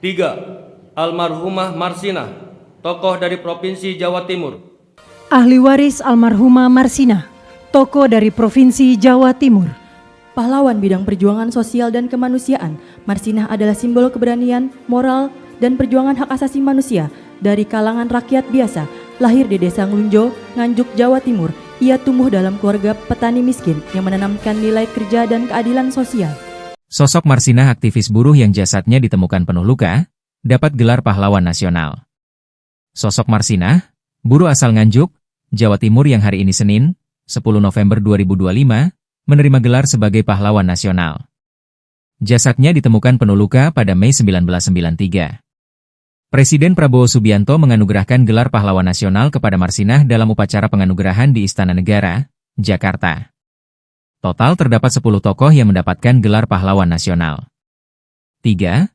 3. Almarhumah Marsinah, tokoh dari Provinsi Jawa Timur. Ahli waris almarhumah Marsinah, tokoh dari Provinsi Jawa Timur. Pahlawan bidang perjuangan sosial dan kemanusiaan, Marsinah adalah simbol keberanian, moral, dan perjuangan hak asasi manusia dari kalangan rakyat biasa. Lahir di Desa Nglunjo, Nganjuk, Jawa Timur, ia tumbuh dalam keluarga petani miskin yang menanamkan nilai kerja dan keadilan sosial. Sosok Marsinah, aktivis buruh yang jasadnya ditemukan penuh luka, dapat gelar pahlawan nasional. Sosok Marsinah, buruh asal Nganjuk, Jawa Timur yang hari ini Senin, 10 November 2025, menerima gelar sebagai pahlawan nasional. Jasadnya ditemukan penuh luka pada Mei 1993. Presiden Prabowo Subianto menganugerahkan gelar pahlawan nasional kepada Marsinah dalam upacara penganugerahan di Istana Negara, Jakarta. Total terdapat 10 tokoh yang mendapatkan gelar pahlawan nasional. 3.